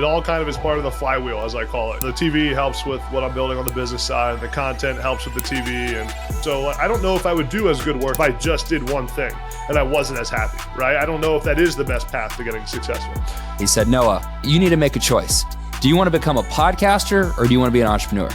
It all kind of is part of the flywheel, as I call it. The TV helps with what I'm building on the business side. The content helps with the TV. And so I don't know if I would do as good work if I just did one thing and I wasn't as happy, right? I don't know if that is the best path to getting successful. He said, Noah, you need to make a choice. Do you want to become a podcaster or do you want to be an entrepreneur?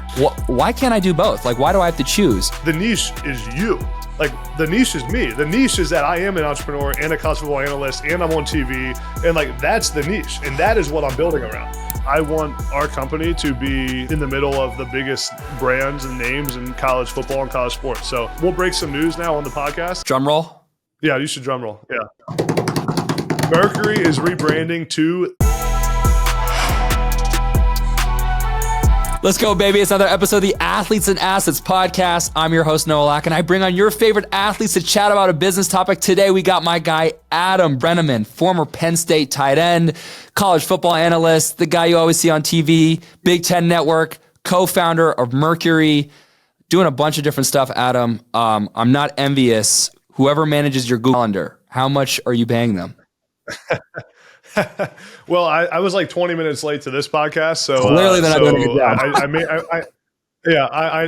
Why can't I do both? Like, why do I have to choose? The niche is you. Like, the niche is me. The niche is that I am an entrepreneur and a college football analyst and I'm on TV. And like, that's the niche. And that is what I'm building around. I want our company to be in the middle of the biggest brands and names in college football and college sports. So we'll break some news now on the podcast. Drum roll. Yeah, you should drum roll. Yeah. Mercury is rebranding to... Let's go, baby. It's another episode of the Athletes and Assets podcast. I'm your host, Noah Lack, and I bring on your favorite athletes to chat about a business topic. Today, we got my guy, Adam Breneman, former Penn State tight end, college football analyst, the guy you always see on TV, Big Ten Network, co-founder of Mercury, doing a bunch of different stuff, Adam. I'm not envious. Whoever manages your Google Calendar, how much are you paying them? Well, I was like 20 minutes late to this podcast, so clearly they're not doing a good job.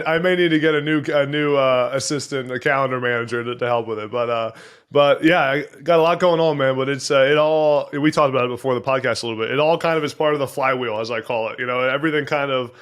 I may need to get a new assistant, a calendar manager to help with it. But yeah, I got a lot going on, man. But it's it all, we talked about it before the podcast a little bit. It all kind of is part of the flywheel, as I call it. You know, everything kind of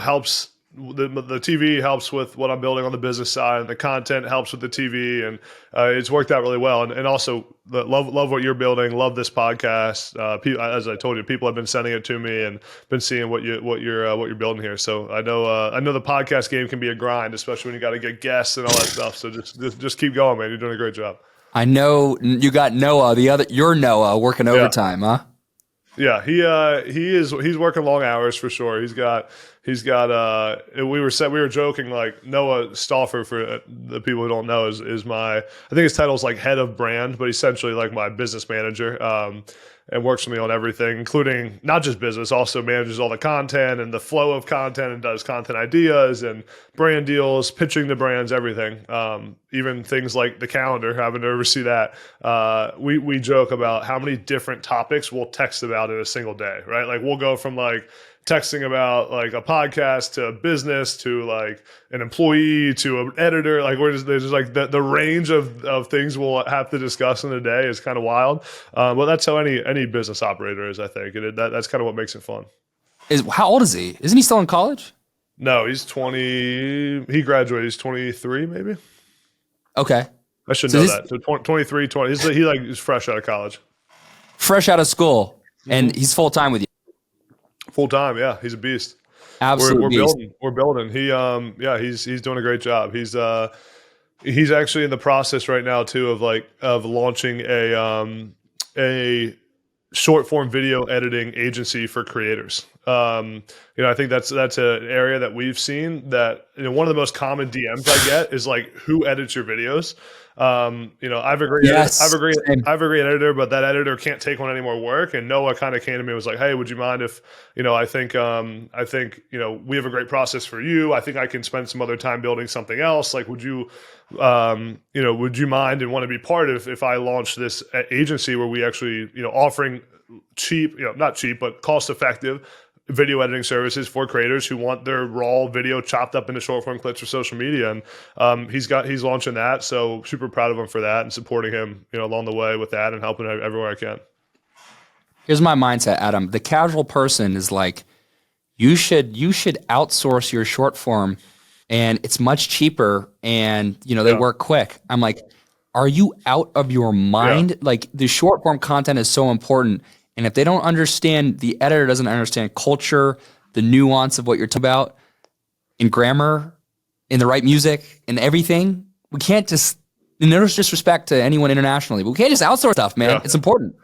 helps. The TV helps with what I'm building on the business side, and the content helps with the TV, and it's worked out really well. And also, love what you're building. Love this podcast. As I told you, people have been sending it to me and been seeing what you're building here. So I know the podcast game can be a grind, especially when you got to get guests and all that stuff. So just keep going, man. You're doing a great job. I know you got Noah, your Noah, working overtime, huh? Yeah, he's working long hours for sure. He's got we were joking, like, Noah Stauffer, for the people who don't know, is my, I think his title is like head of brand, but essentially like my business manager, and works for me on everything, including not just business, also manages all the content and the flow of content and does content ideas and brand deals, pitching the brands, everything. Even things like the calendar, having to oversee that. We joke about how many different topics we'll text about in a single day, right? Like, we'll go from like texting about like a podcast to a business to like an employee to an editor. Like, there's just like the range of things we'll have to discuss in a day is kind of wild. Well, that's how any business operator is, I think. And that's kind of what makes it fun. How old is he? Isn't he still in college? No, he's 20. He graduated. He's 23, maybe. Okay. I should know that. So 23, 20. He's fresh out of college. Fresh out of school. Mm-hmm. And he's full-time with you. Full time, yeah. He's a beast. Absolutely. We're building. He's doing a great job. He's actually in the process right now too of launching a short form video editing agency for creators. I think that's an area that we've seen that, one of the most common DMs I get is like, who edits your videos? I've agreed editor, but that editor can't take on any more work. And Noah kind of came to me and was like, hey, would you mind if, I think we have a great process for you. I think I can spend some other time building something else. Like, would you mind and want to be part of if I launch this agency where we actually, offering cheap, not cheap, but cost effective video editing services for creators who want their raw video chopped up into short form clips for social media. And he's launching that. So super proud of him for that and supporting him, along the way with that and helping everywhere I can. Here's my mindset, Adam. The casual person is like, you should outsource your short form and it's much cheaper and they work quick. I'm like, are you out of your mind? Yeah. Like, the short form content is so important. And if they don't understand, the editor doesn't understand culture, the nuance of what you're talking about, in grammar, in the right music, in everything, we can't just, and there's disrespect to anyone internationally, but we can't just outsource stuff, man. Yeah. It's important.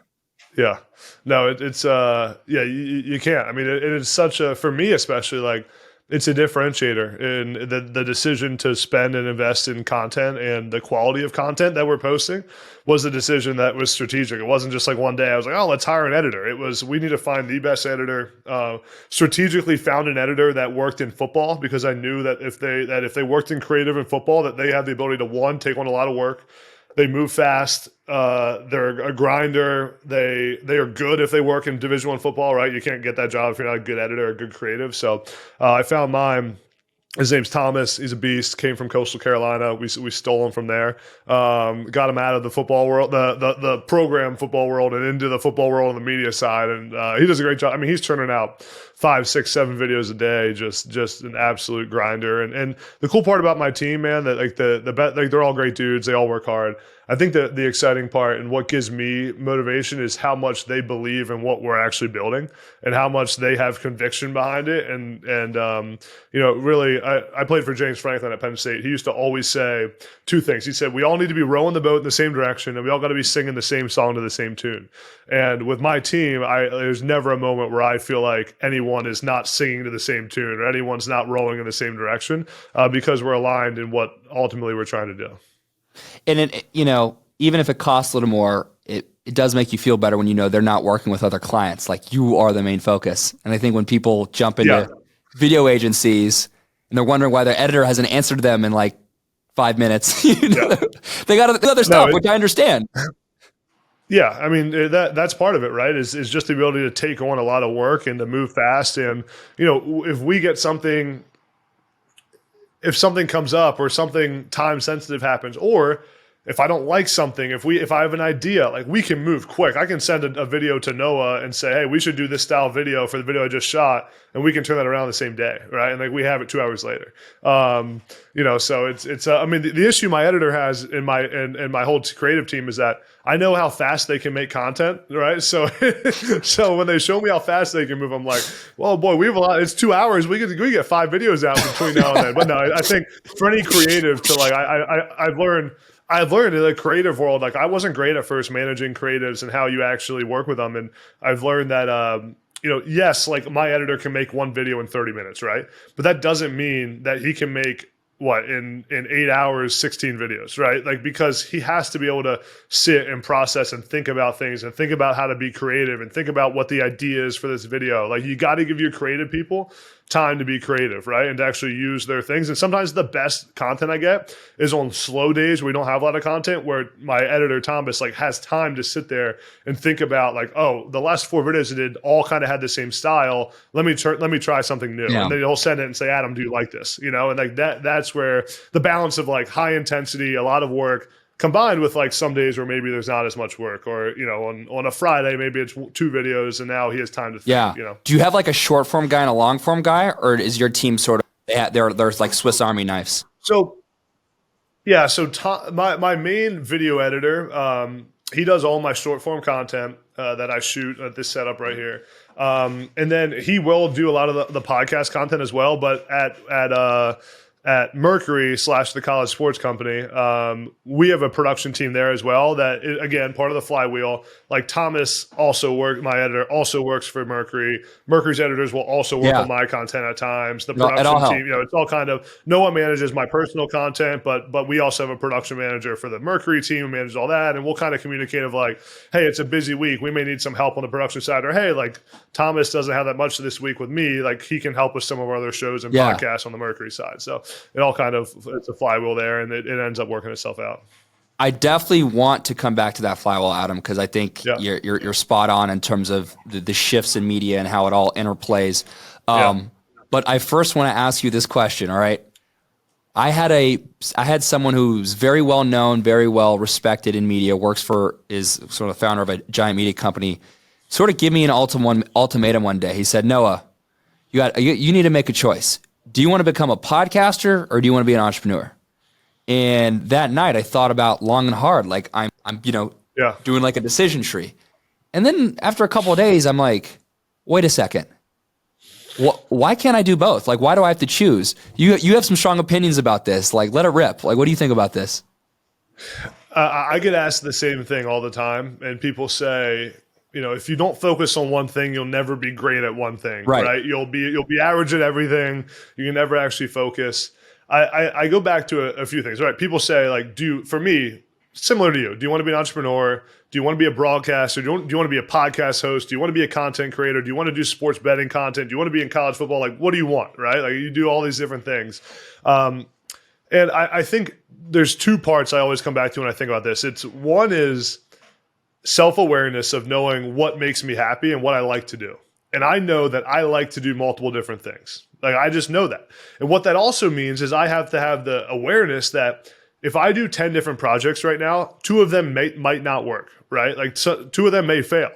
Yeah. No, it's you can't. I mean, it is such a, for me especially, like, it's a differentiator in the decision to spend and invest in content, and the quality of content that we're posting was a decision that was strategic. It wasn't just like one day I was like, oh, let's hire an editor. It was, we need to find the best editor. Strategically found an editor that worked in football, because I knew that if they worked in creative and football, that they had the ability to, one, take on a lot of work, They move fast. They're a grinder. They are good if they work in Division I football, right? You can't get that job if you're not a good editor or a good creative. So I found mine. His name's Thomas. He's a beast. Came from Coastal Carolina. We stole him from there. Got him out of the football world, the program football world, and into the football world on the media side. And he does a great job. I mean, he's turning out 5, 6, 7 videos a day. Just an absolute grinder. And the cool part about my team, man, that like they're all great dudes. They all work hard. I think that the exciting part and what gives me motivation is how much they believe in what we're actually building and how much they have conviction behind it. And really, I played for James Franklin at Penn State. He used to always say 2 things. He said, we all need to be rowing the boat in the same direction, and we all got to be singing the same song to the same tune. And with my team, there's never a moment where I feel like anyone is not singing to the same tune or anyone's not rowing in the same direction because we're aligned in what ultimately we're trying to do. And it, even if it costs a little more, it does make you feel better when they're not working with other clients. Like, you are the main focus. And I think when people jump into video agencies and they're wondering why their editor hasn't answered them in like 5 minutes, they got other stuff, which I understand. Yeah, I mean, that's part of it, right? Is just the ability to take on a lot of work and to move fast. And if we get something. If something comes up or something time sensitive happens, or if I don't like something, if I have an idea, like, we can move quick. I can send a video to Noah and say, hey, we should do this style video for the video I just shot, and we can turn that around the same day, right? And like, we have it 2 hours later. So it's I mean, the issue my editor has in my whole creative team is that I know how fast they can make content, right? So so when they show me how fast they can move, I'm like, well, boy, we have a lot. It's 2 hours. We get 5 videos out between now and then. But no, I think for any creative to like, I've learned in the creative world, like, I wasn't great at first managing creatives and how you actually work with them. And I've learned that, yes, like, my editor can make one video in 30 minutes, right? But that doesn't mean that he can make in 8 hours, 16 videos, right? Like, because he has to be able to sit and process and think about things and think about how to be creative and think about what the idea is for this video. Like, you got to give your creative people time to be creative, right? And to actually use their things. And sometimes the best content I get is on slow days where we don't have a lot of content, where my editor, Thomas, like, has time to sit there and think about, like, oh, the last 4 videos I did all kind of had the same style. Let me try something new. Yeah. And then he'll send it and say, Adam, do you like this? And like that's where the balance of like high intensity, a lot of work, combined with like some days where maybe there's not as much work, or on a Friday maybe it's 2 videos and now he has time to think. Yeah. Do you have like a short form guy and a long form guy, or is your team sort of there's like Swiss Army knives? So my main video editor, he does all my short form content that I shoot at this setup right here, and then he will do a lot of the podcast content as well. But at Mercury / the college sports company, we have a production team there as well that is, again, part of the Flywheel. Like, Thomas my editor also works for Mercury. Mercury's editors will also work on my content at times. The production team, it's all kind of, Noah manages my personal content, but we also have a production manager for the Mercury team who manages all that. And we'll kind of communicate of like, hey, it's a busy week. We may need some help on the production side, or hey, like, Thomas doesn't have that much this week with me. Like, he can help with some of our other shows and podcasts on the Mercury side. So it all kind of, it's a flywheel there, and it ends up working itself out. I definitely want to come back to that flywheel, Adam, because I think you're spot on in terms of the shifts in media and how it all interplays. But I first want to ask you this question. All right, I had someone who's very well known, very well respected in media, is sort of the founder of a giant media company. Sort of give me an ultimatum one day. He said, Noah, you need to make a choice. Do you want to become a podcaster or do you want to be an entrepreneur? And that night I thought about long and hard, like I'm doing like a decision tree. And then after a couple of days, I'm like, wait a second. Why can't I do both? Like, why do I have to choose? You have some strong opinions about this. Like, let it rip. Like, what do you think about this? I get asked the same thing all the time. And people say, if you don't focus on one thing, you'll never be great at one thing, right? You'll be average at everything. You can never actually focus. I go back to a few things, right? People say, like, for me, similar to you, do you want to be an entrepreneur? Do you want to be a broadcaster? Do you want to be a podcast host? Do you want to be a content creator? Do you want to do sports betting content? Do you want to be in college football? Like, what do you want, right? Like, you do all these different things. And I think there's two parts I always come back to when I think about this. One is self-awareness of knowing what makes me happy and what I like to do. And I know that I like to do multiple different things. Like, I just know that. And what that also means is I have to have the awareness that if I do 10 different projects right now, 2 of them might not work, right? Like, 2 of them may fail.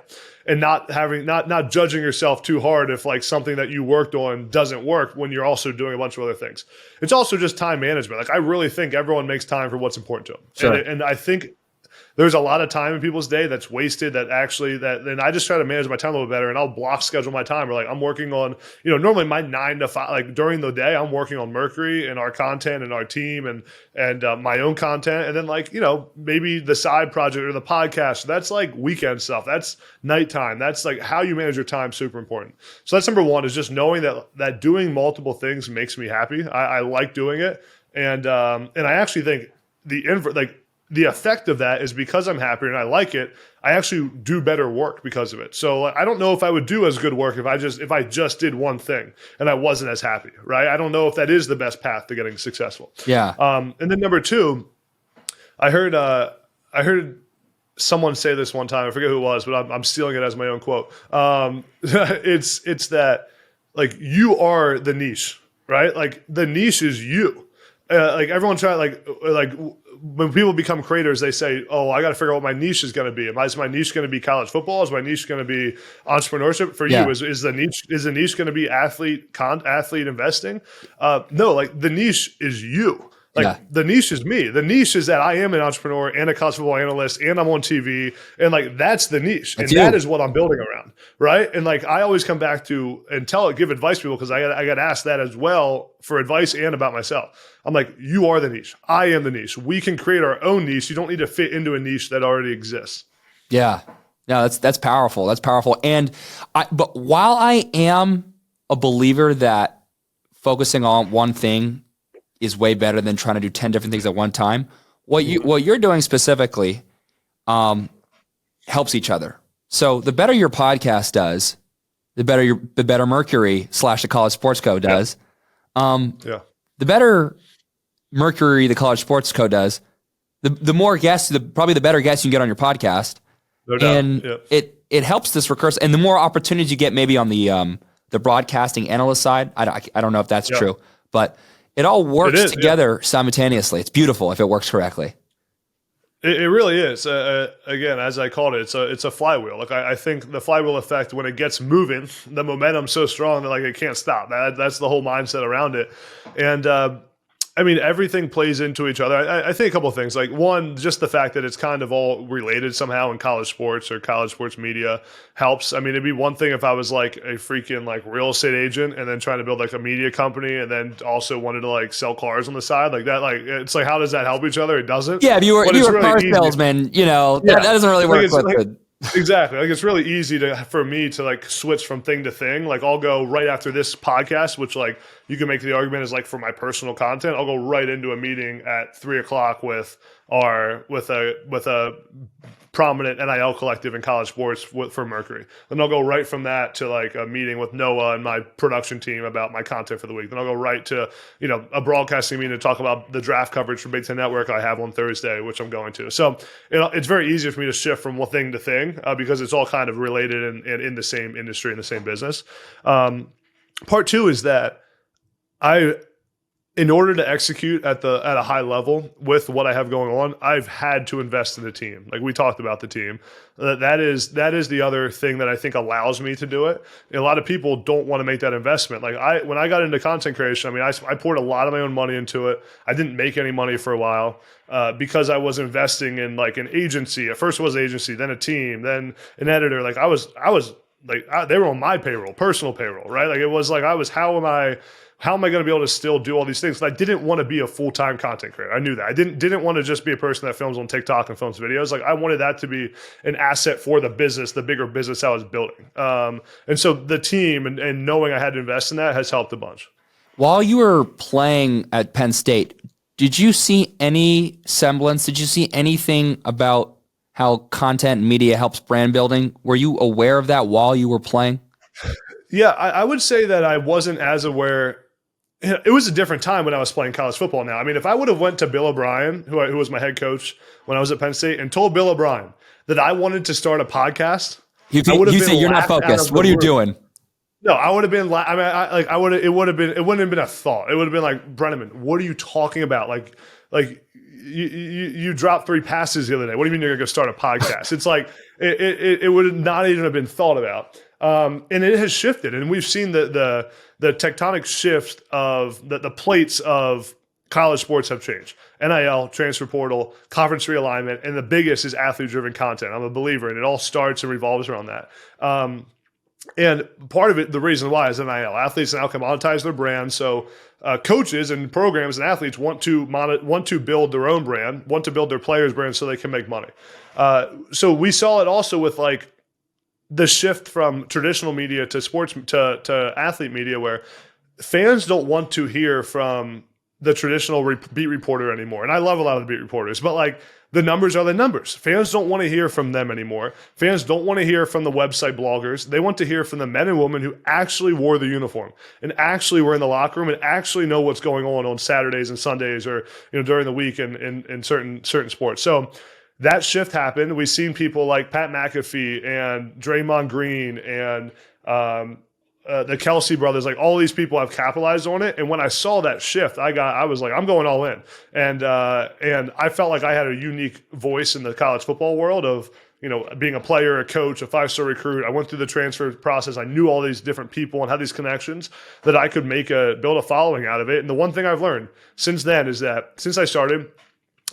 And not judging yourself too hard if like something that you worked on doesn't work when you're also doing a bunch of other things. It's also just time management. Like, I really think everyone makes time for what's important to them. Sure. And I think there's a lot of time in people's day that's wasted and I just try to manage my time a little better, and I'll block schedule my time. Or like, I'm working on, normally my 9 to 5, like during the day, I'm working on Mercury and our content and our team and my own content. And then like, maybe the side project or the podcast, that's like weekend stuff. That's nighttime. That's like how you manage your time. Super important. So that's number one, is just knowing that doing multiple things makes me happy. I like doing it. And I actually think the effect of that is because I'm happier and I like it, I actually do better work because of it. So I don't know if I would do as good work if I just did one thing and I wasn't as happy, right? I don't know if that is the best path to getting successful. Yeah. And then number two, I heard someone say this one time. I forget who it was, but I'm stealing it as my own quote. It's that like, you are the niche, right? Like, the niche is you. Like, everyone try like when people become creators, they say, "Oh, I got to figure out what my niche is going to be. Is my niche going to be college football? Is my niche going to be entrepreneurship?" For you, is the niche going to be athlete investing? No, like, the niche is you. Like, the niche is me. The niche is that I am an entrepreneur and a college football analyst, and I'm on TV, and like, that's the niche, and that is what I'm building around, right? And like, I always come back to and give advice to people, because I got asked that as well for advice and about myself. I'm like, you are the niche. I am the niche. We can create our own niche. You don't need to fit into a niche that already exists. Yeah, no, that's powerful. That's powerful. But while I am a believer that focusing on one thing is way better than trying to do 10 different things at one time, what you're doing specifically helps each other. So the better your podcast does, the better Mercury / the College Sports Co does. The better Mercury, the College Sports Co does, the more guests, probably the better guests you can get on your podcast. No doubt. And it helps this recurse. And the more opportunities you get maybe on the broadcasting analyst side, I don't know if that's true, but it all works together simultaneously. It's beautiful if it works correctly. It really is. Again, as I called it, it's a flywheel. Like, I think the flywheel effect, when it gets moving, the momentum's so strong that like it can't stop. That's the whole mindset around it. And I mean, everything plays into each other. I think a couple of things. Like, one, just the fact that it's kind of all related somehow in college sports or college sports media helps. I mean, it'd be one thing if I was like a freaking like real estate agent and then trying to build like a media company and then also wanted to like sell cars on the side like that. Like, it's like, how does that help each other? It doesn't. Yeah, if you were a car salesman, that doesn't really work with it. Exactly. Like, it's really easy for me to like switch from thing to thing. Like, I'll go right after this podcast, which like you can make the argument is like for my personal content. I'll go right into a meeting at 3:00 with a prominent NIL collective in college sports for Mercury. Then I'll go right from that to like a meeting with Noah and my production team about my content for the week. Then I'll go right to, a broadcasting meeting to talk about the draft coverage for Big Ten Network I have on Thursday, which I'm going to. So it's very easy for me to shift from one thing to thing because it's all kind of related and in the same industry, in the same business. Part two is that in order to execute at a high level with what I have going on, I've had to invest in the team. Like, we talked about the team. That is the other thing that I think allows me to do it. And a lot of people don't want to make that investment. Like, when I got into content creation, I mean, I poured a lot of my own money into it. I didn't make any money for a while because I was investing in like an agency. At first it was an agency, then a team, then an editor. Like, they were on my payroll, personal payroll, right? Like, it was like how am I going to be able to still do all these things? I didn't want to be a full-time content creator. I knew that. I didn't want to just be a person that films on TikTok and films videos. Like, I wanted that to be an asset for the business, the bigger business I was building. And so the team and knowing I had to invest in that has helped a bunch. While you were playing at Penn State, did you see any semblance? Did you see anything about how content and media helps brand building? Were you aware of that while you were playing? Yeah, I would say that I wasn't as aware it was a different time when I was playing college football now. I mean, if I would have went to Bill O'Brien, who was my head coach when I was at Penn State, and told Bill O'Brien that I wanted to start a podcast, I would have been say you're not focused. What are you doing? No, I would have been. I mean, I would. It would have been. It wouldn't have been a thought. It would have been like, Breneman, what are you talking about? Like you dropped 3 passes the other day. What do you mean you're gonna go start a podcast? It's like it would not even have been thought about. And it has shifted, and we've seen the tectonic shift of the plates of college sports have changed. NIL, transfer portal, conference realignment, and the biggest is athlete-driven content. I'm a believer, and it all starts and revolves around that. And part of it, the reason why, is NIL. Athletes now can monetize their brand. So coaches and programs and athletes want to build their own brand, want to build their players' brand so they can make money. So we saw it also with like the shift from traditional media to sports to athlete media, where fans don't want to hear from the traditional beat reporter anymore. And I love a lot of the beat reporters, but like the numbers are the numbers. Fans don't want to hear from them anymore. Fans don't want to hear from the website bloggers. They want to hear from the men and women who actually wore the uniform and actually were in the locker room and actually know what's going on Saturdays and Sundays, or during the week in certain sports. So that shift happened. We've seen people like Pat McAfee and Draymond Green and the Kelsey brothers, like all these people have capitalized on it. And when I saw that shift, I was like, I'm going all in. And I felt like I had a unique voice in the college football world of, being a player, a coach, a 5-star recruit. I went through the transfer process. I knew all these different people and had these connections that I could build a following out of it. And the one thing I've learned since then is that since I started,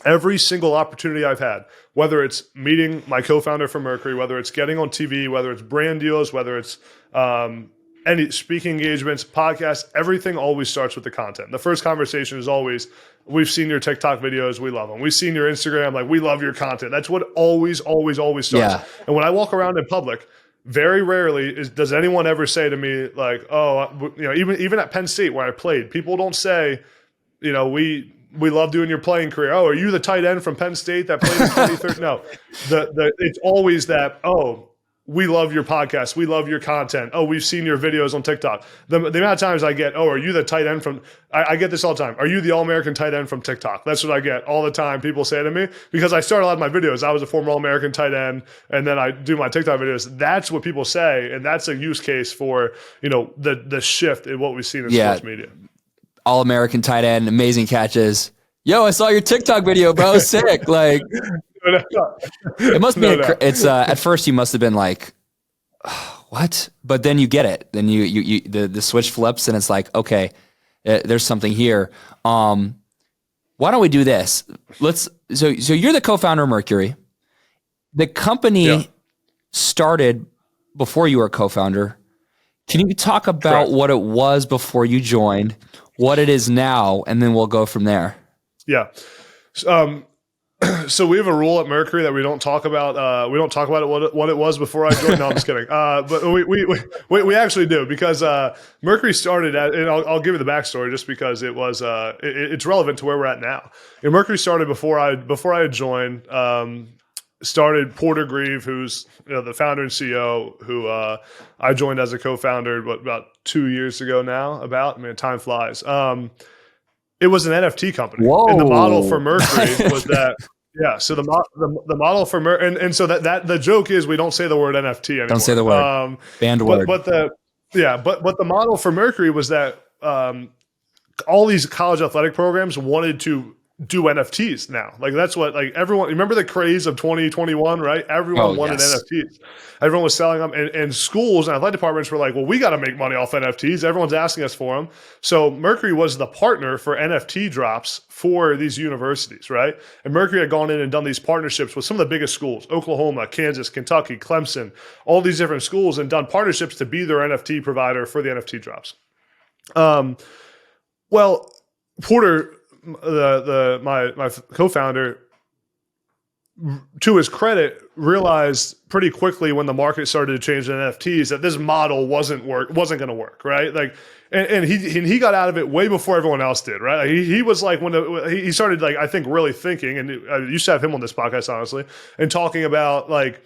every single opportunity I've had, whether it's meeting my co-founder from Mercury, whether it's getting on TV, whether it's brand deals, whether it's any speaking engagements, podcasts, everything always starts with the content. The first conversation is always, we've seen your TikTok videos, we love them. We've seen your Instagram, like we love your content. That's what always starts. Yeah. And when I walk around in public, very rarely does anyone ever say to me like, oh, even at Penn State where I played, people don't say, we love doing your playing career. Oh, are you the tight end from Penn State that played in 2013? No, it's always that, oh, we love your podcast. We love your content. Oh, we've seen your videos on TikTok. The amount of times I get, oh, are you the tight end from, I get this all the time. Are you the All-American tight end from TikTok? That's what I get all the time. People say to me, because I started a lot of my videos. I was a former All-American tight end, and then I do my TikTok videos. That's what people say, and that's a use case for, the shift in what we've seen in sports media. All-American tight end, amazing catches. Yo, I saw your TikTok video, bro. Sick. Like, it must be. It's at first you must have been like, oh, what? But then you get it. Then the switch flips and it's like, okay, there's something here. Why don't we do this? So you're the co-founder of Mercury. The company started before you were a co-founder. Can you talk about what it was before you joined, what it is now, and then we'll go from there? Yeah. So we have a rule at Mercury that we don't talk about. We don't talk about what it was before I joined. No, I'm just kidding. But we actually do, because Mercury started and I'll give you the backstory just because it was it's relevant to where we're at now. Mercury started before I had joined. Started Porter Grieve, who's the founder and CEO, who I joined as a co-founder about 2 years ago now. Time flies. It was an NFT company. Whoa. And the model for Mercury was that. Yeah, so the model for and so that the joke is we don't say the word NFT anymore. Don't say the word. Banned word. But the model for Mercury was that all these college athletic programs wanted to do NFTs now. Like that's what everyone, remember the craze of 2021, right? Everyone wanted NFTs. Everyone was selling them, and schools and athletic departments were like, well, we got to make money off NFTs. Everyone's asking us for them. So Mercury was the partner for NFT drops for these universities, right? And Mercury had gone in and done these partnerships with some of the biggest schools, Oklahoma, Kansas, Kentucky, Clemson, all these different schools, and done partnerships to be their NFT provider for the NFT drops. Well, Porter, my co-founder, to his credit, realized pretty quickly when the market started to change in NFTs that this model wasn't going to work, right? Like, and he got out of it way before everyone else did, right? Like he was like when he started, like, I think really thinking, and I used to have him on this podcast honestly, and talking about like,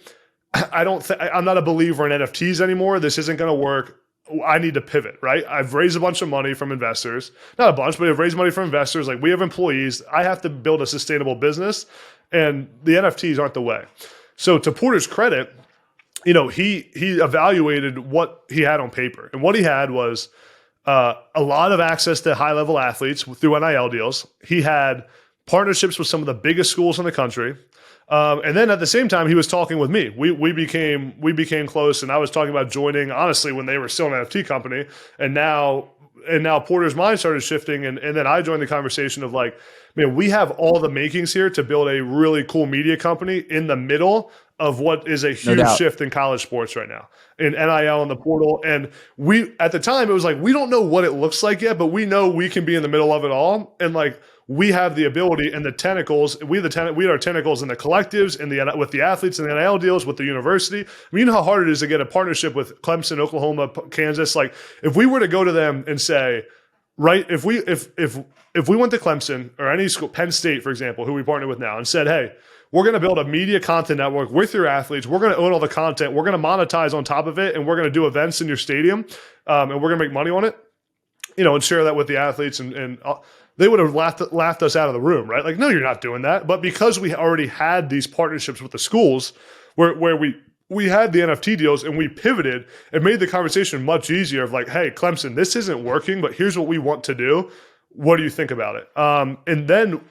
I'm not a believer in NFTs anymore. This isn't going to work. I need to pivot, right? I've raised a bunch of money from investors, not a bunch, but I've raised money from investors. Like we have employees. I have to build a sustainable business, and the NFTs aren't the way. So to Porter's credit, he evaluated what he had on paper, and what he had was a lot of access to high level athletes through NIL deals. He had partnerships with some of the biggest schools in the country. And then at the same time, he was talking with me. We became close, and I was talking about joining, honestly, when they were still an NFT company. And now Porter's mind started shifting, and then I joined the conversation of like, man, we have all the makings here to build a really cool media company in the middle of what is a huge shift in college sports right now, in NIL and the portal. And we, at the time, it was like, we don't know what it looks like yet, but we know we can be in the middle of it all. And like, we have the ability and the tentacles. We have our tentacles in the collectives, with the athletes and the NIL deals, with the university. I mean, you know how hard it is to get a partnership with Clemson, Oklahoma, Kansas. Like, if we were to go to them and say, right, if we went to Clemson or any school, Penn State, for example, who we partner with now, and said, hey, we're going to build a media content network with your athletes. We're going to own all the content. We're going to monetize on top of it, and we're going to do events in your stadium, and we're going to make money on it, and share that with the athletes, and they would have laughed us out of the room, right? Like, no, you're not doing that. But because we already had these partnerships with the schools where we had the NFT deals and we pivoted, it made the conversation much easier of like, hey, Clemson, this isn't working, but here's what we want to do. What do you think about it? And then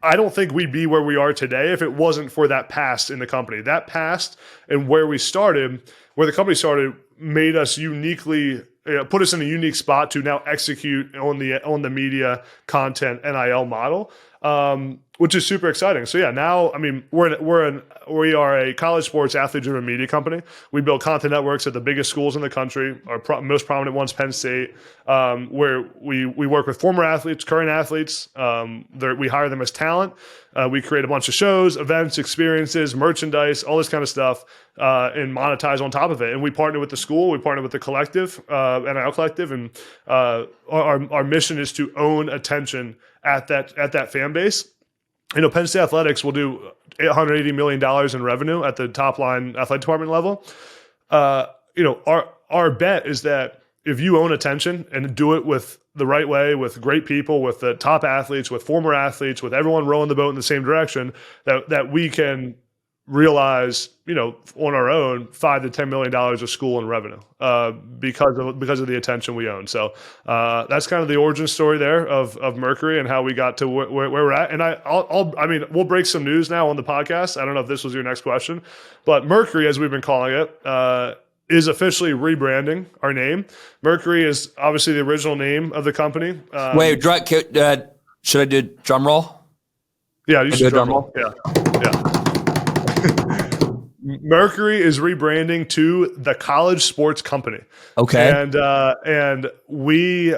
I don't think we'd be where we are today if it wasn't for that past in the company. That past and where the company started, made us uniquely, put us in a unique spot to now execute on the media content NIL model, which is super exciting. So yeah, now, I mean, we are a college sports athlete-driven media company. We build content networks at the biggest schools in the country. Our most prominent one's Penn State, where we work with former athletes, current athletes. We hire them as talent. We create a bunch of shows, events, experiences, merchandise, all this kind of stuff, and monetize on top of it. And we partner with the school. We partner with the collective, NIL collective, and our mission is to own attention at that fan base. Penn State Athletics will do $880 million in revenue at the top line athletic department level. Our bet is that if you own attention and do it with the right way, with great people, with the top athletes, with former athletes, with everyone rowing the boat in the same direction, that we can realize, on our own, $5 to $10 million of school and revenue because of the attention we own. So that's kind of the origin story there of Mercury and how we got to where we're at. And we'll break some news now on the podcast. I don't know if this was your next question, but Mercury, as we've been calling it, is officially rebranding our name. Mercury is obviously the original name of the company. Wait, should I do drum roll? Yeah, you should drum roll. Yeah. Mercury is rebranding to the College Sports Company. Okay. And we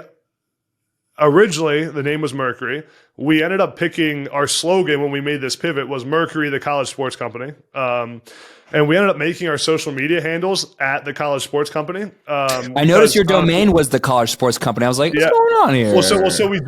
originally, the name was Mercury. We ended up picking our slogan when we made this pivot was Mercury, the College Sports Company. And we ended up making our social media handles at the College Sports Company. I noticed your domain was the College Sports Company. I was like, what's going on here? Well, so we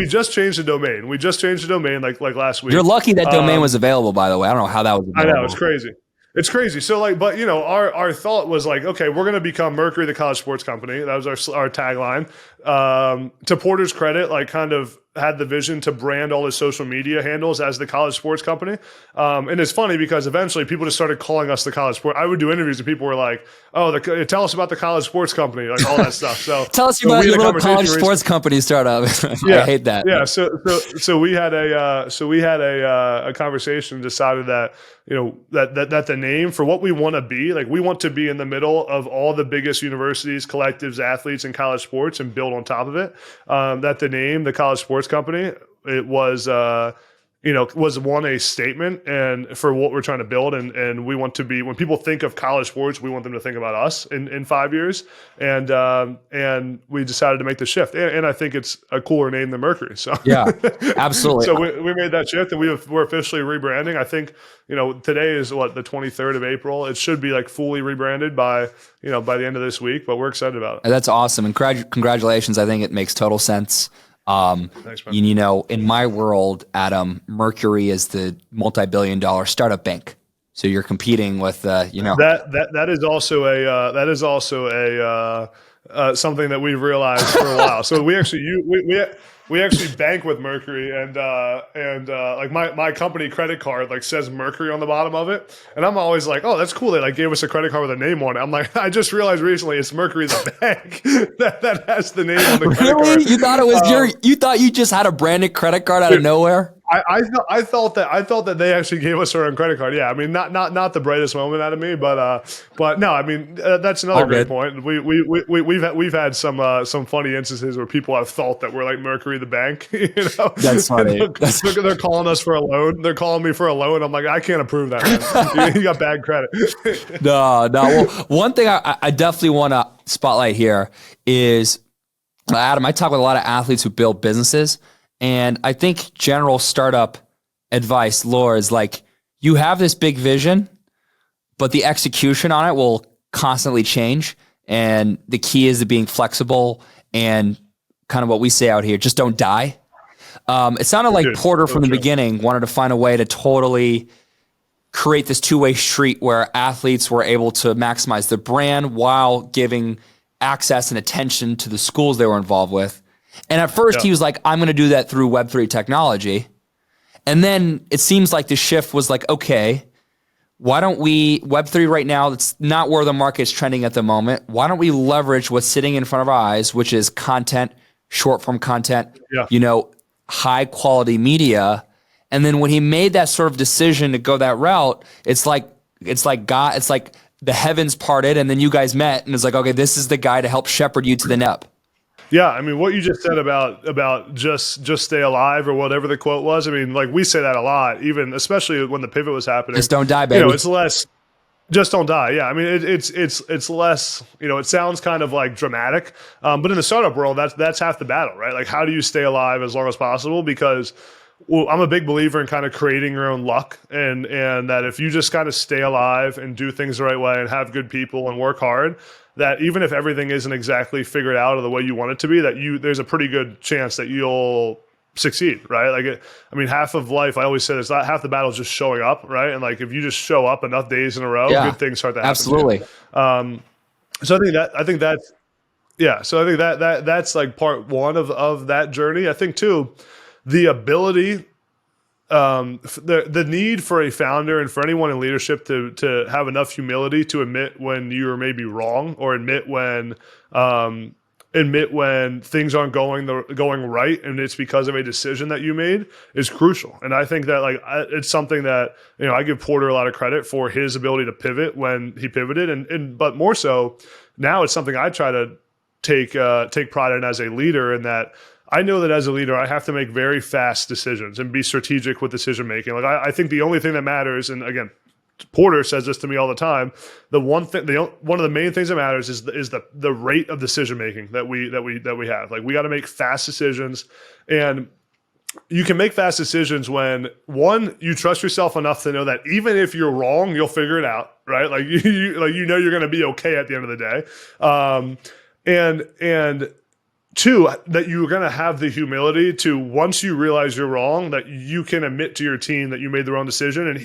just changed the domain. We just changed the domain like last week. You're lucky that domain was available, by the way. I don't know how that was available. I know, it's crazy. It's crazy. So our thought was like, okay, we're going to become Mercury, the College Sports Company. That was our tagline. To Porter's credit, kind of had the vision to brand all his social media handles as the College Sports Company. And it's funny because eventually people just started calling us the College Sport. I would do interviews and people were like, oh, tell us about the College Sports Company, like all that stuff. So tell us about your little college sports company startup. Yeah, I hate that. Yeah. So we had a conversation, decided that, that the name for what we want to be, we want to be in the middle of all the biggest universities, collectives, athletes, and college sports and build on top of it. That the name, the College Sports Company, it was, was a statement and for what we're trying to build. And we want to be, when people think of college sports, we want them to think about us in 5 years. And we decided to make the shift. And I think it's a cooler name than Mercury. So yeah, absolutely. So we made that shift and we're officially rebranding. I think, today is the 23rd of April. It should be fully rebranded by the end of this week, but we're excited about it. That's awesome. And congratulations. I think it makes total sense. Thanks, man. In my world, Adam, Mercury is the multi-billion-dollar startup bank. So you're competing with, that is also something that we've realized for a while. So we actually bank with Mercury, and like my company credit card like says Mercury on the bottom of it, and I'm always like, oh, that's cool. They like gave us a credit card with a name on it. I'm like, I just realized recently it's Mercury the bank that has the name on the credit card. Really? You thought it was you thought you just had a branded credit card out of nowhere? I thought that they actually gave us our own credit card. Yeah, I mean, not the brightest moment out of me, but no, I mean that's another great point. We've had some funny instances where people have thought that we're like Mercury the bank. You know, that's funny. They're calling us for a loan. They're calling me for a loan. I'm like, I can't approve that, man. You got bad credit. No. Well, one thing I definitely want to spotlight here is Adam. I talk with a lot of athletes who build businesses. And I think general startup advice, lore, is like you have this big vision, but the execution on it will constantly change. And the key is to being flexible and kind of what we say out here, just don't die. It sounded like Porter from the beginning wanted to find a way to totally create this two-way street where athletes were able to maximize their brand while giving access and attention to the schools they were involved with. And at first he was like, I'm going to do that through Web3 technology. And then it seems like the shift was like, okay, why don't we, Web3 right now, that's not where the market's trending at the moment. Why don't we leverage what's sitting in front of our eyes, which is content, short form content, high quality media. And then when he made that sort of decision to go that route, it's like God, it's like the heavens parted and then you guys met and it's like, okay, this is the guy to help shepherd you to the net. Yeah, I mean, what you just said about just stay alive or whatever the quote was. I mean, like we say that a lot, even especially when the pivot was happening. Just don't die, baby. You know, it's less. Just don't die. Yeah, I mean, it's less. You know, it sounds kind of like dramatic, but in the startup world, that's half the battle, right? Like, how do you stay alive as long as possible? Because I'm a big believer in kind of creating your own luck, and that if you just kind of stay alive and do things the right way and have good people and work hard, that even if everything isn't exactly figured out or the way you want it to be, that there's a pretty good chance that you'll succeed, right? Like, I mean, half of life, I always say it's not half the battle is just showing up, right? And like, if you just show up enough days in a row, good things start to happen. Absolutely. So I think that's like part one of that journey. I think too, the ability, the need for a founder and for anyone in leadership to have enough humility to admit when you are maybe wrong, or admit when things aren't going right and it's because of a decision that you made, is crucial. And I think that it's something that, you know, I give Porter a lot of credit for his ability to pivot when he pivoted, but more so now it's something I try to take pride in as a leader, in that I know that as a leader, I have to make very fast decisions and be strategic with decision making. Like I think the only thing that matters, and again, Porter says this to me all the time, one of the main things that matters is the rate of decision making that we have. Like, we got to make fast decisions, and you can make fast decisions when, one, you trust yourself enough to know that even if you're wrong, you'll figure it out, right? Like you know you're going to be okay at the end of the day, and two, that you're going to have the humility to, once you realize you're wrong, that you can admit to your team that you made the wrong decision. And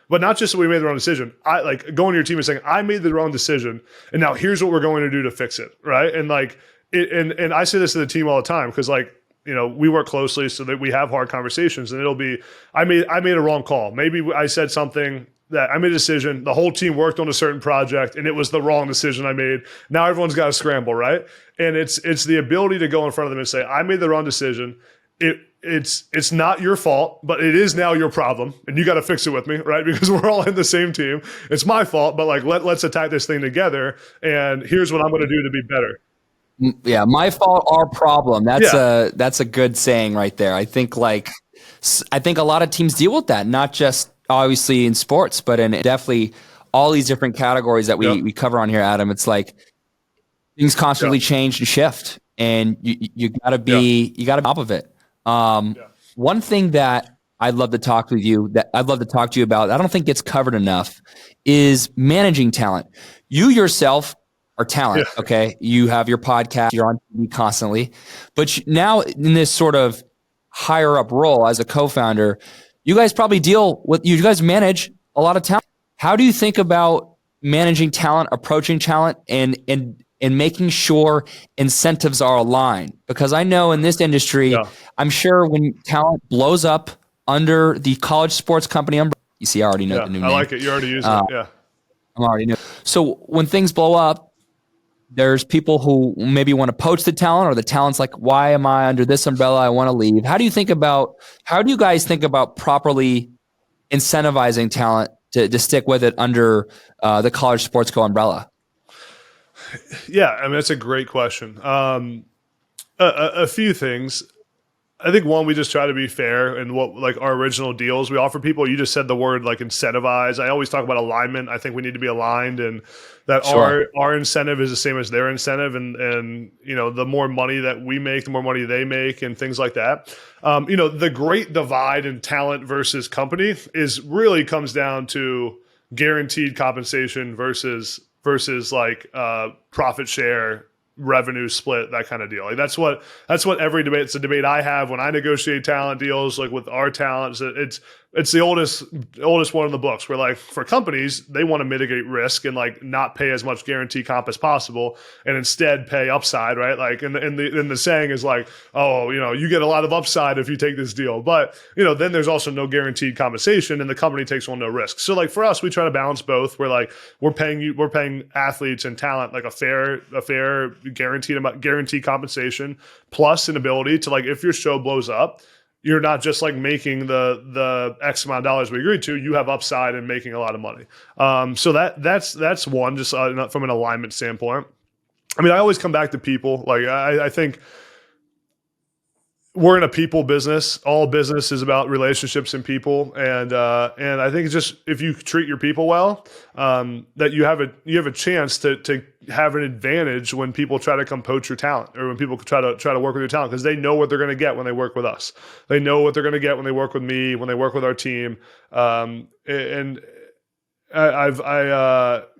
but not just that we made the wrong decision. I like going to your team and saying, I made the wrong decision, and now here's what we're going to do to fix it. Right. And like, and I say this to the team all the time, because like, you know, we work closely so that we have hard conversations, and it'll be, I made a wrong call. Maybe I said something that I made a decision. The whole team worked on a certain project and it was the wrong decision I made. Now everyone's got to scramble, right? And it's the ability to go in front of them and say, I made the wrong decision. It's not your fault, but it is now your problem, and you got to fix it with me, right? Because we're all in the same team. It's my fault, but like let's attack this thing together. And here's what I'm going to do to be better. Yeah, my fault, our problem. That's a good saying right there. I think a lot of teams deal with that, not just obviously in sports, but in definitely all these different categories that we cover on here, Adam. It's like things constantly change and shift, and you gotta be on top of it. One thing that I'd love to talk to you about, I don't think gets covered enough, is managing talent. You yourself are talent. Okay. You have your podcast, you're on TV constantly, but now in this sort of higher up role as a co-founder, you guys manage a lot of talent. How do you think about managing talent, approaching talent, and and making sure incentives are aligned. Because I know in this industry, I'm sure when talent blows up under the college sports company umbrella, you see, I already know the new name. I like it. You already used it. Yeah. I'm already new. So when things blow up, there's people who maybe want to poach the talent, or the talent's like, why am I under this umbrella? I want to leave. How do you guys think about properly incentivizing talent to stick with it under the college sports co umbrella? Yeah, I mean, that's a great question. A few things. I think one, we just try to be fair in what like our original deals we offer people. You just said the word like incentivize. I always talk about alignment. I think we need to be aligned, and that our incentive is the same as their incentive, and you know, the more money that we make, the more money they make, and things like that. You know, the great divide in talent versus company is really comes down to guaranteed compensation versus like profit share, revenue split, that kind of deal. Like that's what every debate. It's a debate I have when I negotiate talent deals, like with our talents. It's the oldest one in the books. Where like for companies, they want to mitigate risk and like not pay as much guarantee comp as possible, and instead pay upside, right? Like and the saying is like, oh, you know, you get a lot of upside if you take this deal, but you know, then there's also no guaranteed compensation, and the company takes on no risk. So like for us, we try to balance both. We're like we're paying athletes and talent like a fair guaranteed compensation plus an ability to, like, if your show blows up, you're not just like making the X amount of dollars we agreed to. You have upside in making a lot of money. So that's one, just from an alignment standpoint. I mean, I always come back to people. Like I think we're in a people business. All business is about relationships and people, and I think it's just, if you treat your people well, that you have a chance to have an advantage when people try to come poach your talent, or when people try to work with your talent, because they know what they're going to get when they work with us. They know what they're going to get when they work with me, when they work with our team, and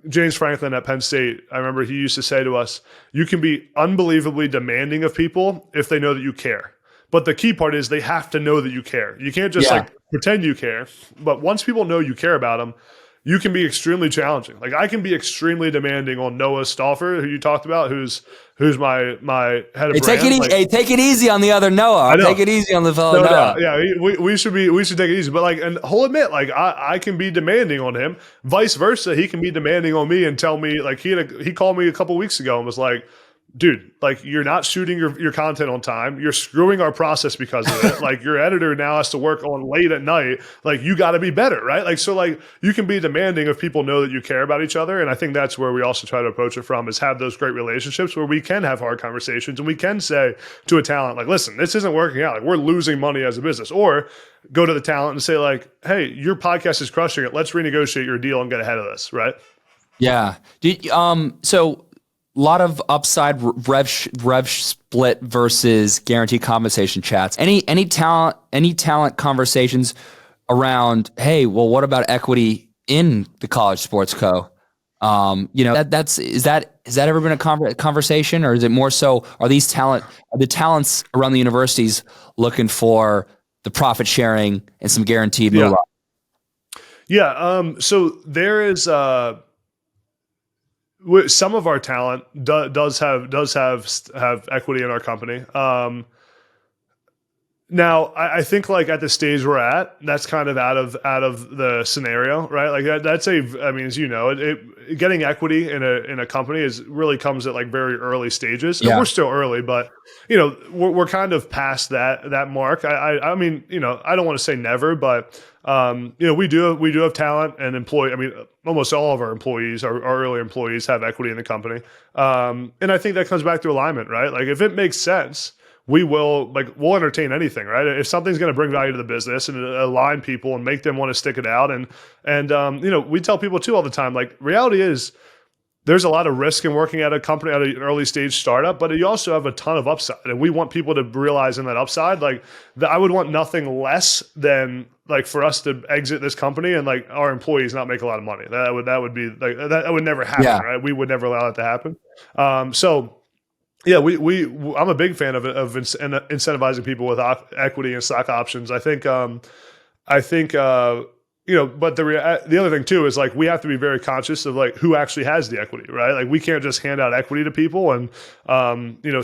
James Franklin at Penn State, I remember he used to say to us, "You can be unbelievably demanding of people if they know that you care." But the key part is they have to know that you care. You can't just like pretend you care. But once people know you care about them, you can be extremely challenging. Like I can be extremely demanding on Noah Stauffer, who you talked about, who's my head of brand. Take it easy on the other Noah. Take it easy on the fellow Noah. Yeah, we should take it easy. But like, and he'll admit, like I can be demanding on him. Vice versa, he can be demanding on me and tell me, like he called me a couple weeks ago and was like, dude, like you're not shooting your content on time. You're screwing our process because of it. Like your editor now has to work on late at night. Like you got to be better, right? Like, so like you can be demanding if people know that you care about each other. And I think that's where we also try to approach it from, is have those great relationships where we can have hard conversations and we can say to a talent, like, listen, this isn't working out. Like we're losing money as a business. Or go to the talent and say like, hey, your podcast is crushing it. Let's renegotiate your deal and get ahead of this, right? Yeah. So a lot of upside rev split versus guaranteed compensation chats. Any talent conversations around, hey, well, what about equity in the college sports co? You know, is that ever been a conversation, or is it more so are the talents around the universities looking for the profit sharing and some guaranteed moolah? Yeah. So there is some of our talent does have equity in our company. Now, I think like at the stage we're at, that's kind of out of the scenario, right? Like that's I mean, as you know, getting equity in a company really comes at like very early stages. And we're still early, but you know, we're kind of past that mark. I mean, you know, I don't want to say never, but you know, we do have talent and employee. I mean, almost all of our employees, our early employees, have equity in the company, and I think that comes back to alignment, right? Like if it makes sense, we'll entertain anything, right? If something's going to bring value to the business and align people and make them want to stick it out, and you know, we tell people too all the time, like reality is there's a lot of risk in working at a company, at an early stage startup, but you also have a ton of upside, and we want people to realize in that upside. Like I would want nothing less than like for us to exit this company and like our employees not make a lot of money. That would be like that would never happen, right? We would never allow that to happen. So. Yeah, I'm a big fan of incentivizing people with equity and stock options. I think but the other thing too is like we have to be very conscious of like who actually has the equity, right? Like we can't just hand out equity to people, and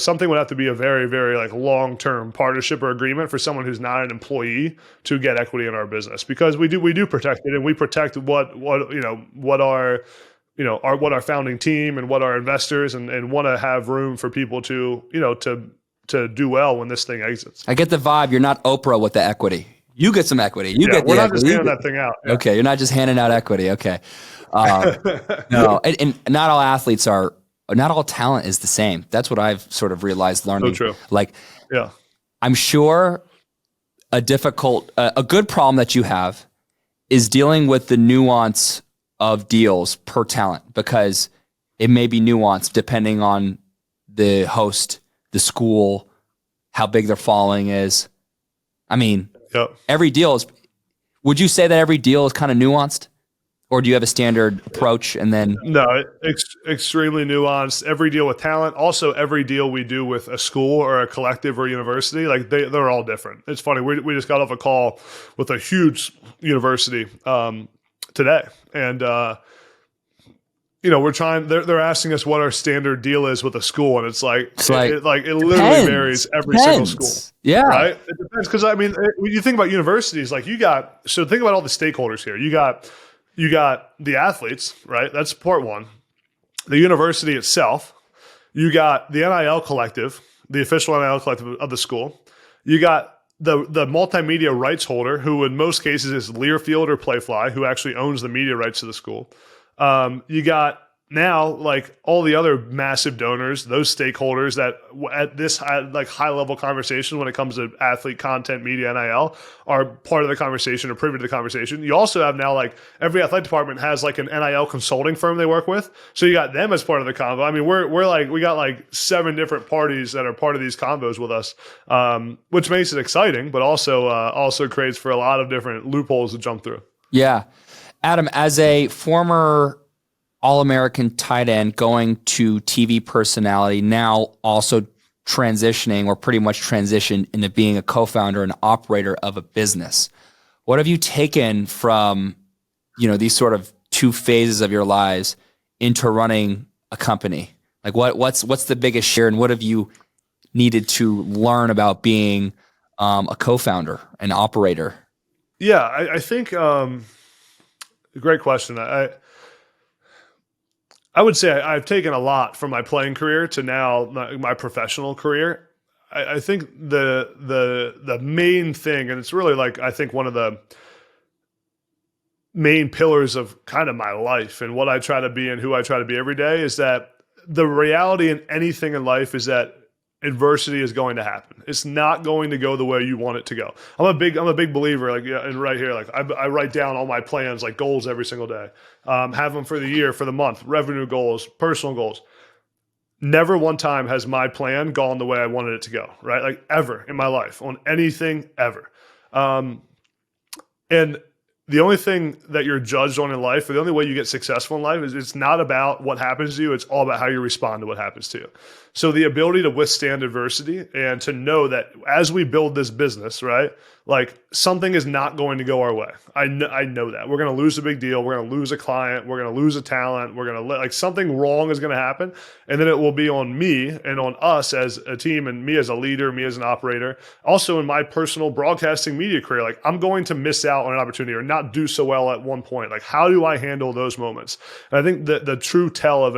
something would have to be a very, very like long-term partnership or agreement for someone who's not an employee to get equity in our business, because we do protect it, and we protect what our founding team and what our investors and want to have room for people to do well when this thing exits. I get the vibe. You're not Oprah with the equity. You get some equity. You get the equity. We're not just handing that thing out. Yeah. Okay, you're not just handing out equity. Okay. No, and not all athletes are, not all talent is the same. That's what I've sort of realized learning. So true. Like, yeah, I'm sure a good problem that you have is dealing with the nuance of deals per talent, because it may be nuanced depending on the host, the school, how big their following is. I mean, every deal is, would you say that every deal is kind of nuanced? Or do you have a standard approach and then? No, it's extremely nuanced. Every deal with talent, also every deal we do with a school or a collective or university, like they're all different. It's funny. We just got off a call with a huge university today, and we're trying. They're asking us what our standard deal is with a school, and it's like it literally varies every single school. Yeah, right. It depends, because I mean, when you think about universities, like think about all the stakeholders here. You got the athletes, right? That's part one. The university itself. You got the NIL collective, the official NIL collective of the school. You got the multimedia rights holder, who in most cases is Learfield or Playfly, who actually owns the media rights to the school. You got now like all the other massive donors, those stakeholders that at this high level conversation when it comes to athlete content, media, NIL are part of the conversation or privy to the conversation. You also have now like every athletic department has like an NIL consulting firm they work with. So you got them as part of the convo. I mean, we got like 7 different parties that are part of these convos with us, which makes it exciting, but also creates for a lot of different loopholes to jump through. Yeah. Adam, as a former All-American tight end going to TV personality, now also transitioning or pretty much transitioned into being a co-founder and operator of a business, what have you taken from, these sort of 2 phases of your lives into running a company? Like what's the biggest share, and what have you needed to learn about being a co-founder and operator? Yeah, I think great question. I would say I've taken a lot from my playing career to now my professional career. I think the main thing, and it's really like I think one of the main pillars of kind of my life and what I try to be and who I try to be every day, is that the reality in anything in life is that adversity is going to happen. It's not going to go the way you want it to go. I'm a big believer, and right here, I write down all my plans, like goals every single day. Have them for the year, for the month, revenue goals, personal goals. Never one time has my plan gone the way I wanted it to go, right? Like ever in my life on anything ever. And the only thing that you're judged on in life, or the only way you get successful in life, is it's not about what happens to you. It's all about how you respond to what happens to you. So the ability to withstand adversity and to know that as we build this business, right, like something is not going to go our way. I know that. We're going to lose a big deal. We're going to lose a client. We're going to lose a talent. We're going to something wrong is going to happen. And then it will be on me and on us as a team, and me as a leader, me as an operator. Also in my personal broadcasting media career, like I'm going to miss out on an opportunity or not do so well at one point. Like how do I handle those moments? And I think that the true tell of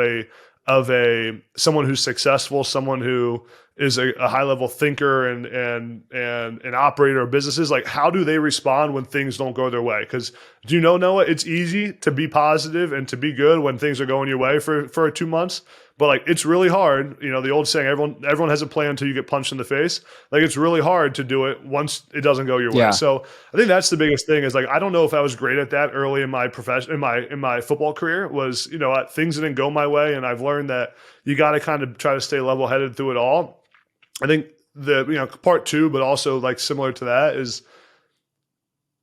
someone who's successful, someone who is a high level thinker and an operator of businesses, like how do they respond when things don't go their way? Because do you know, Noah, it's easy to be positive and to be good when things are going your way for 2 months. But like it's really hard, the old saying, everyone has a plan until you get punched in the face. Like it's really hard to do it once it doesn't go your way. So I think that's the biggest thing, is like I don't know if I was great at that early in my profession, in my football career, was things didn't go my way, and I've learned that you got to kind of try to stay level headed through it all. I think the part 2, but also like similar to that, is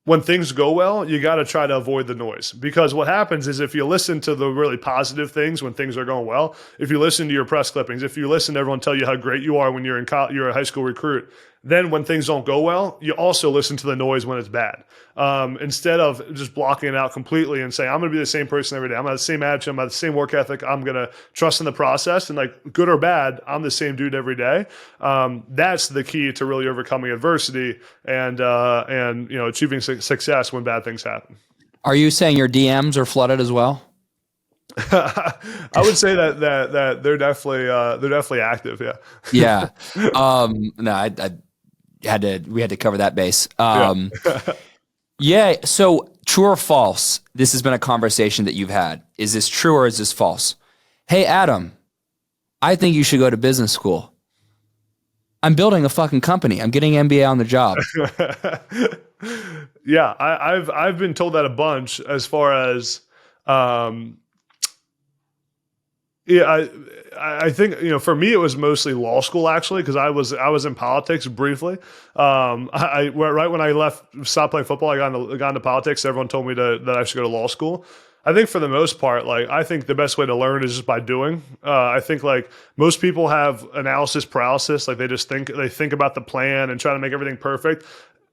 when things go well, you got to try to avoid the noise, because what happens is if you listen to the really positive things when things are going well, if you listen to your press clippings, if you listen to everyone tell you how great you are when you're a high school recruit, then when things don't go well, you also listen to the noise when it's bad. Instead of just blocking it out completely and saying, I'm going to be the same person every day. I'm going to have the same attitude. I'm going to have the same work ethic. I'm going to trust in the process, and like good or bad, I'm the same dude every day. That's the key to really overcoming adversity and achieving success when bad things happen. Are you saying your DMs are flooded as well? I would say that they're definitely active. Yeah. Yeah. No, we had to cover that base. Yeah. So true or false? This has been a conversation that you've had. Is this true or is this false? Hey, Adam, I think you should go to business school. I'm building a fucking company. I'm getting an MBA on the job. Yeah. I've been told that a bunch as far as, yeah, I think, for me, it was mostly law school, actually, because I was in politics briefly. Right when I stopped playing football, I got into politics. Everyone told me that I should go to law school. I think for the most part, I think the best way to learn is just by doing. I think most people have analysis paralysis. They think about the plan and try to make everything perfect.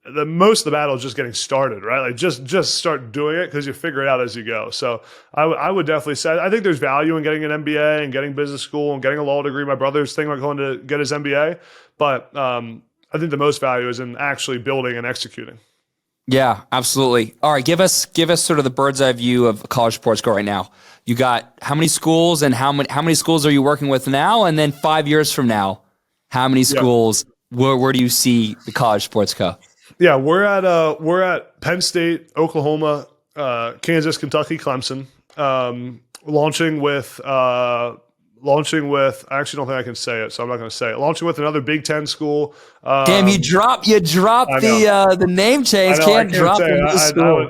Most of the battle is just getting started, right? Just start doing it because you figure it out as you go. So I would definitely say, I think there's value in getting an MBA and getting business school and getting a law degree. My brother's thinking about going to get his MBA, but I think the most value is in actually building and executing. Yeah, absolutely. All right, give us sort of the bird's eye view of college sports go right now. You got how many schools and how many schools are you working with now? And then 5 years from now, how many schools? Yeah. Where do you see the college sports go? Yeah, we're at Penn State, Oklahoma, Kansas, Kentucky, Clemson. Launching with I actually don't think I can say it, so I'm not going to say it. Launching with another Big Ten school. Damn, you dropped the name change. Can't drop it.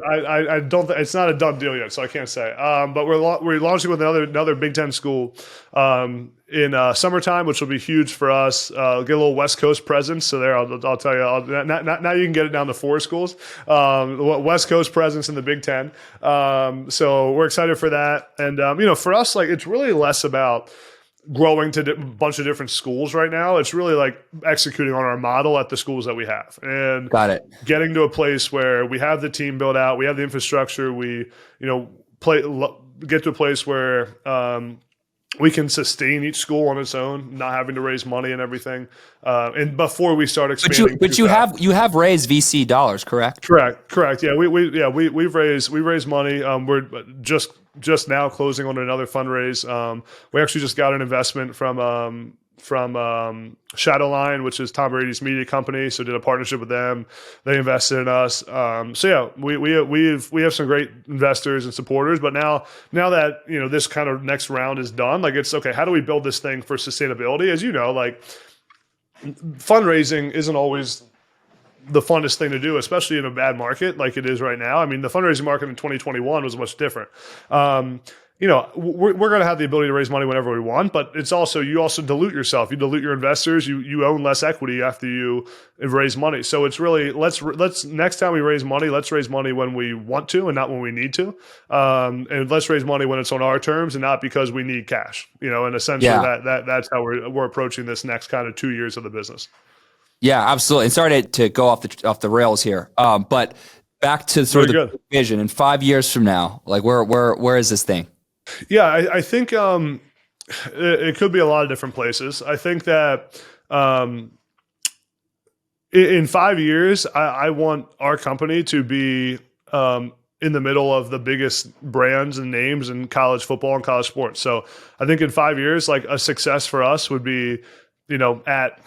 I don't. It's not a done deal yet, so I can't say. But we're launching with another Big Ten school in summertime, which will be huge for us. Get a little West Coast presence. So there, I'll tell you. Now you can get it down to 4 schools. West Coast presence in the Big Ten. So we're excited for that. And for us, it's really less about growing to a bunch of different schools right now. It's really executing on our model at the schools that we have, and got it. Getting to a place where we have the team built out, we have the infrastructure, we get to a place where we can sustain each school on its own, not having to raise money and everything. And before we start expanding, but you have raised VC dollars, correct? Correct. Yeah, we've raised money. We're just now closing on another fundraise. We actually just got an investment from Shadowline, which is Tom Brady's media company. So did a partnership with them. They invested in us. So yeah, we have some great investors and supporters. But now that this kind of next round is done, it's okay. How do we build this thing for sustainability? As you know, fundraising isn't always the funnest thing to do, especially in a bad market like it is right now. I mean, the fundraising market in 2021 was much different. We're going to have the ability to raise money whenever we want, but it's also, you also dilute yourself. You dilute your investors. You own less equity after you raise money. So it's really, let's next time we raise money, let's raise money when we want to and not when we need to. And let's raise money when it's on our terms and not because we need cash, and essentially that's how we're approaching this next kind of 2 years of the business. Yeah, absolutely. And sorry to go off the rails here, but back to sort of the vision. In 5 years from now, where is this thing? Yeah, I think it could be a lot of different places. I think that in 5 years, I want our company to be in the middle of the biggest brands and names in college football and college sports. So I think in 5 years, a success for us would be, at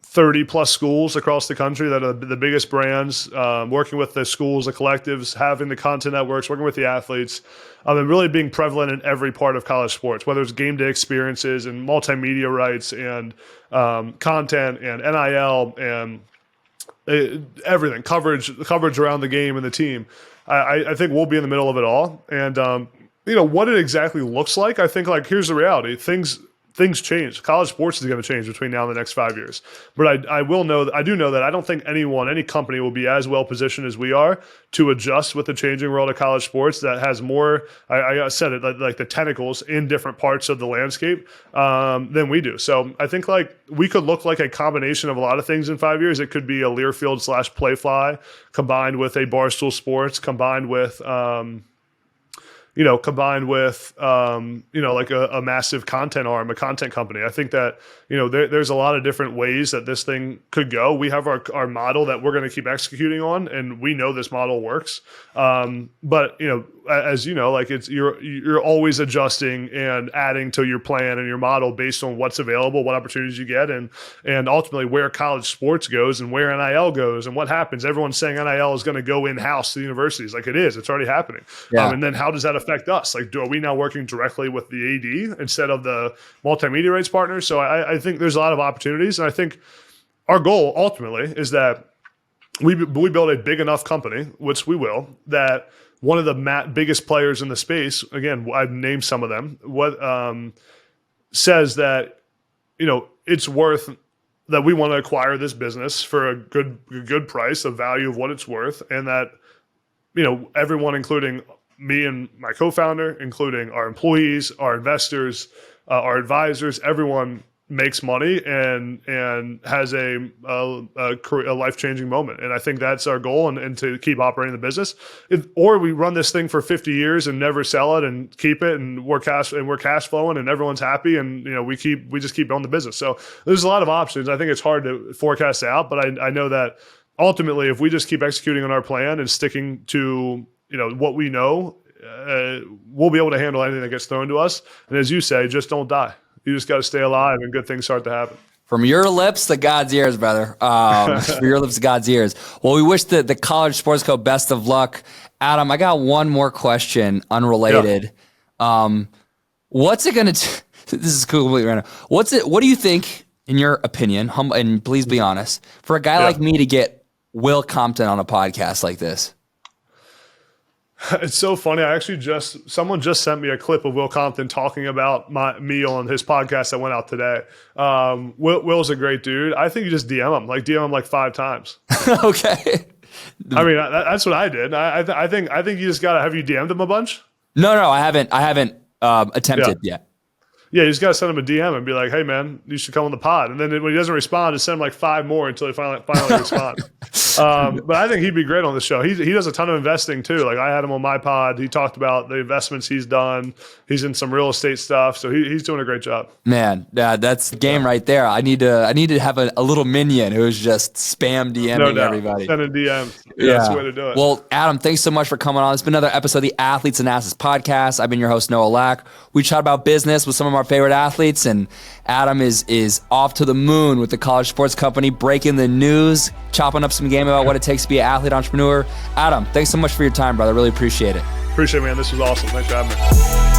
30 plus schools across the country that are the biggest brands, working with the schools, the collectives, having the content networks, working with the athletes, and really being prevalent in every part of college sports, whether it's game day experiences and multimedia rights and content and NIL and everything, coverage around the game and the team. I think we'll be in the middle of it all. And, what it exactly looks like, I think here's the reality. Things things change. College sports is going to change between now and the next 5 years. But I do know that I don't think any company will be as well positioned as we are to adjust with the changing world of college sports that has more, I said it, like the tentacles in different parts of the landscape than we do. So I think like we could look like a combination of a lot of things in 5 years. It could be a Learfield / Playfly combined with a Barstool Sports, combined with like a massive content arm, a content company. I think that, there's a lot of different ways that this thing could go. We have our model that we're going to keep executing on, and we know this model works. But as you know, like you're always adjusting and adding to your plan and your model based on what's available, what opportunities you get, and ultimately where college sports goes and where NIL goes and what happens. Everyone's saying NIL is going to go in-house to the universities. Like it's already happening. Yeah. And then how does that affect us? Like, are we now working directly with the AD instead of the multimedia rights partners? So I think there's a lot of opportunities. And I think our goal ultimately is that we build a big enough company, which we will, that one of the biggest players in the space, again, I've named some of them, says that, it's worth that we want to acquire this business for a good price, the value of what it's worth. And that, everyone, including me and my co-founder, including our employees, our investors, our advisors, everyone makes money and has a life-changing moment. And I think that's our goal, and to keep operating the business. Or we run this thing for 50 years and never sell it and keep it, and we're cash flowing and everyone's happy, and we just keep building the business. So there's a lot of options. I think it's hard to forecast out, but I know that ultimately if we just keep executing on our plan and sticking to what we know, we'll be able to handle anything that gets thrown to us. And as you say, just don't die. You just got to stay alive, and good things start to happen. From your lips to God's ears, brother. From your lips to God's ears. Well, we wish the College Sports Co. best of luck. Adam, I got one more question, unrelated. Yeah. What's it going to this is completely random. What do you think, in your opinion, and please be honest, for a guy like me to get Will Compton on a podcast like this? It's so funny. Someone just sent me a clip of Will Compton talking about me on his podcast that went out today. Will's a great dude. I think you just DM him like 5 times. Okay. I mean, that's what I did. I think you just gotta have you DM'd him a bunch. No, I haven't attempted yet. Yeah, you just got to send him a DM and be like, hey, man, you should come on the pod. And then when he doesn't respond, just send him like 5 more until he finally responds. But I think he'd be great on the show. He does a ton of investing too. Like I had him on my pod. He talked about the investments he's done. He's in some real estate stuff. So he's doing a great job. Man, that's the game right there. I need to have a little minion who's just spam DMing everybody. Send a DM. Yeah, that's the way to do it. Well, Adam, thanks so much for coming on. It's been another episode of the Athletes and Asses podcast. I've been your host, Noah Lack. We chat about business with some of our favorite athletes, and Adam is off to the moon with the College Sports Company, breaking the news, chopping up some game about what it takes to be an athlete entrepreneur. Adam, thanks so much for your time, brother. Really appreciate it. Appreciate it, man. This was awesome. Thanks for having me.